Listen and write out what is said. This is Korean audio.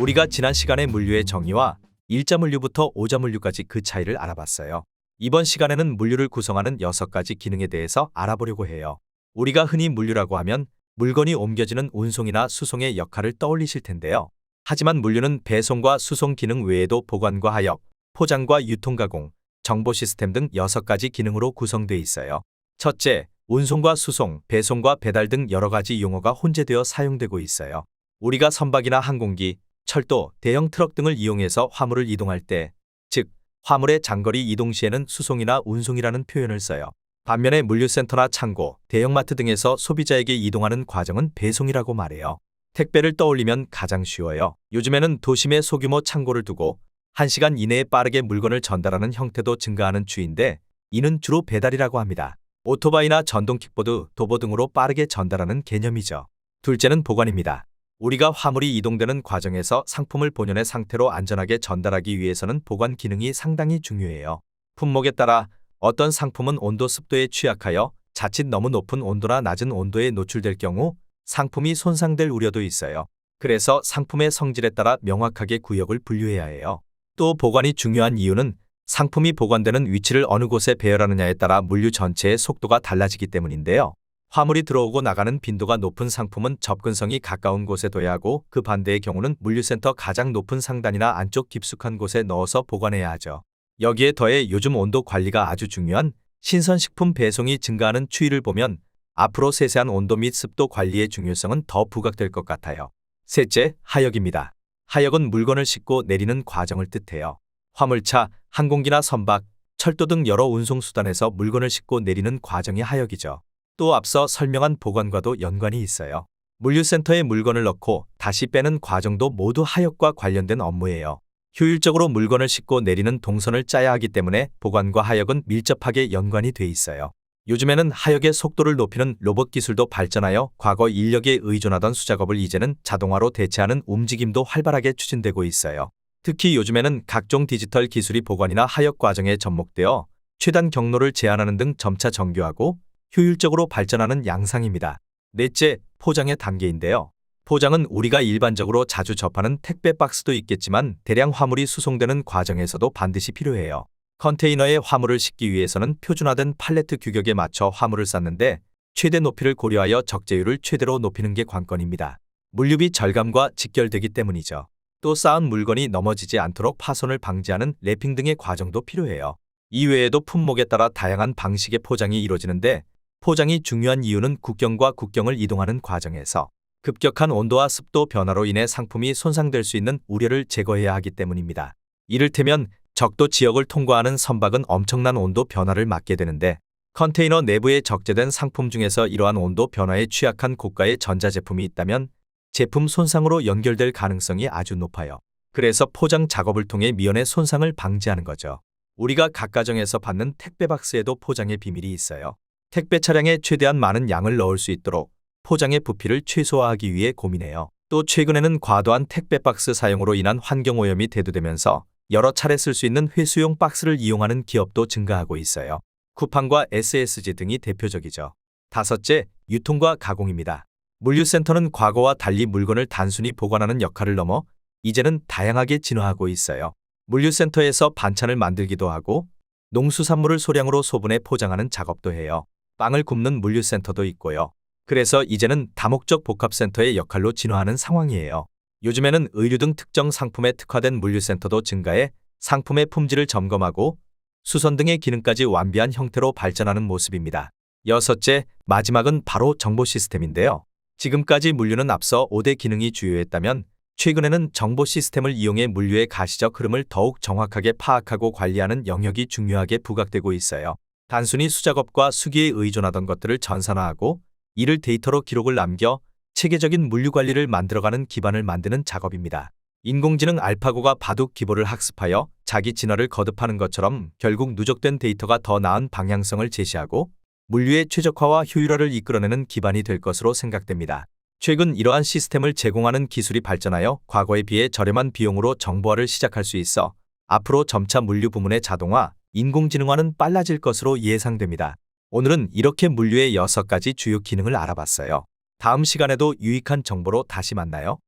우리가 지난 시간에 물류의 정의와 일자물류부터 오자물류까지 그 차이를 알아봤어요. 이번 시간에는 물류를 구성하는 6가지 기능에 대해서 알아보려고 해요. 우리가 흔히 물류라고 하면 물건이 옮겨지는 운송이나 수송의 역할을 떠올리실 텐데요. 하지만 물류는 배송과 수송 기능 외에도 보관과 하역, 포장과 유통가공, 정보 시스템 등 6가지 기능으로 구성되어 있어요. 첫째, 운송과 수송, 배송과 배달 등 여러 가지 용어가 혼재되어 사용되고 있어요. 우리가 선박이나 항공기, 철도, 대형 트럭 등을 이용해서 화물을 이동할 때, 즉, 화물의 장거리 이동 시에는 수송이나 운송이라는 표현을 써요. 반면에 물류센터나 창고, 대형마트 등에서 소비자에게 이동하는 과정은 배송이라고 말해요. 택배를 떠올리면 가장 쉬워요. 요즘에는 도심에 소규모 창고를 두고 1시간 이내에 빠르게 물건을 전달하는 형태도 증가하는 추인데, 이는 주로 배달이라고 합니다. 오토바이나 전동 킥보드, 도보 등으로 빠르게 전달하는 개념이죠. 둘째는 보관입니다. 우리가 화물이 이동되는 과정에서 상품을 본연의 상태로 안전하게 전달하기 위해서는 보관 기능이 상당히 중요해요. 품목에 따라 어떤 상품은 온도, 습도에 취약하여 자칫 너무 높은 온도나 낮은 온도에 노출될 경우 상품이 손상될 우려도 있어요. 그래서 상품의 성질에 따라 명확하게 구역을 분류해야 해요. 또 보관이 중요한 이유는 상품이 보관되는 위치를 어느 곳에 배열하느냐에 따라 물류 전체의 속도가 달라지기 때문인데요. 화물이 들어오고 나가는 빈도가 높은 상품은 접근성이 가까운 곳에 둬야 하고, 그 반대의 경우는 물류센터 가장 높은 상단이나 안쪽 깊숙한 곳에 넣어서 보관해야 하죠. 여기에 더해 요즘 온도 관리가 아주 중요한 신선식품 배송이 증가하는 추이를 보면 앞으로 세세한 온도 및 습도 관리의 중요성은 더 부각될 것 같아요. 셋째, 하역입니다. 하역은 물건을 싣고 내리는 과정을 뜻해요. 화물차, 항공기나 선박, 철도 등 여러 운송수단에서 물건을 싣고 내리는 과정이 하역이죠. 또 앞서 설명한 보관과도 연관이 있어요. 물류센터에 물건을 넣고 다시 빼는 과정도 모두 하역과 관련된 업무예요. 효율적으로 물건을 싣고 내리는 동선을 짜야 하기 때문에 보관과 하역은 밀접하게 연관이 돼 있어요. 요즘에는 하역의 속도를 높이는 로봇 기술도 발전하여 과거 인력에 의존하던 수작업을 이제는 자동화로 대체하는 움직임도 활발하게 추진되고 있어요. 특히 요즘에는 각종 디지털 기술이 보관이나 하역 과정에 접목되어 최단 경로를 제한하는 등 점차 정교하고 효율적으로 발전하는 양상입니다. 넷째, 포장의 단계인데요. 포장은 우리가 일반적으로 자주 접하는 택배 박스도 있겠지만 대량 화물이 수송되는 과정에서도 반드시 필요해요. 컨테이너에 화물을 싣기 위해서는 표준화된 팔레트 규격에 맞춰 화물을 쌓는데 최대 높이를 고려하여 적재율을 최대로 높이는 게 관건입니다. 물류비 절감과 직결되기 때문이죠. 또 쌓은 물건이 넘어지지 않도록 파손을 방지하는 랩핑 등의 과정도 필요해요. 이외에도 품목에 따라 다양한 방식의 포장이 이루어지는데, 포장이 중요한 이유는 국경과 국경을 이동하는 과정에서 급격한 온도와 습도 변화로 인해 상품이 손상될 수 있는 우려를 제거해야 하기 때문입니다. 이를테면 적도 지역을 통과하는 선박은 엄청난 온도 변화를 맞게 되는데, 컨테이너 내부에 적재된 상품 중에서 이러한 온도 변화에 취약한 고가의 전자제품이 있다면 제품 손상으로 연결될 가능성이 아주 높아요. 그래서 포장 작업을 통해 미연의 손상을 방지하는 거죠. 우리가 각 가정에서 받는 택배 박스에도 포장의 비밀이 있어요. 택배 차량에 최대한 많은 양을 넣을 수 있도록 포장의 부피를 최소화하기 위해 고민해요. 또 최근에는 과도한 택배 박스 사용으로 인한 환경오염이 대두되면서 여러 차례 쓸 수 있는 회수용 박스를 이용하는 기업도 증가하고 있어요. 쿠팡과 SSG 등이 대표적이죠. 다섯째, 유통과 가공입니다. 물류센터는 과거와 달리 물건을 단순히 보관하는 역할을 넘어 이제는 다양하게 진화하고 있어요. 물류센터에서 반찬을 만들기도 하고 농수산물을 소량으로 소분해 포장하는 작업도 해요. 빵을 굽는 물류센터도 있고요. 그래서 이제는 다목적 복합센터의 역할로 진화하는 상황이에요. 요즘에는 의류 등 특정 상품에 특화된 물류센터도 증가해 상품의 품질을 점검하고 수선 등의 기능까지 완비한 형태로 발전하는 모습입니다. 여섯째, 마지막은 바로 정보 시스템인데요. 지금까지 물류는 앞서 5대 기능이 주요했다면 최근에는 정보 시스템을 이용해 물류의 가시적 흐름을 더욱 정확하게 파악하고 관리하는 영역이 중요하게 부각되고 있어요. 단순히 수작업과 수기에 의존하던 것들을 전산화하고 이를 데이터로 기록을 남겨 체계적인 물류 관리를 만들어가는 기반을 만드는 작업입니다. 인공지능 알파고가 바둑 기보를 학습하여 자기 진화를 거듭하는 것처럼 결국 누적된 데이터가 더 나은 방향성을 제시하고 물류의 최적화와 효율화를 이끌어내는 기반이 될 것으로 생각됩니다. 최근 이러한 시스템을 제공하는 기술이 발전하여 과거에 비해 저렴한 비용으로 정보화를 시작할 수 있어 앞으로 점차 물류 부문의 자동화, 인공지능화는 빨라질 것으로 예상됩니다. 오늘은 이렇게 물류의 6가지 주요 기능을 알아봤어요. 다음 시간에도 유익한 정보로 다시 만나요.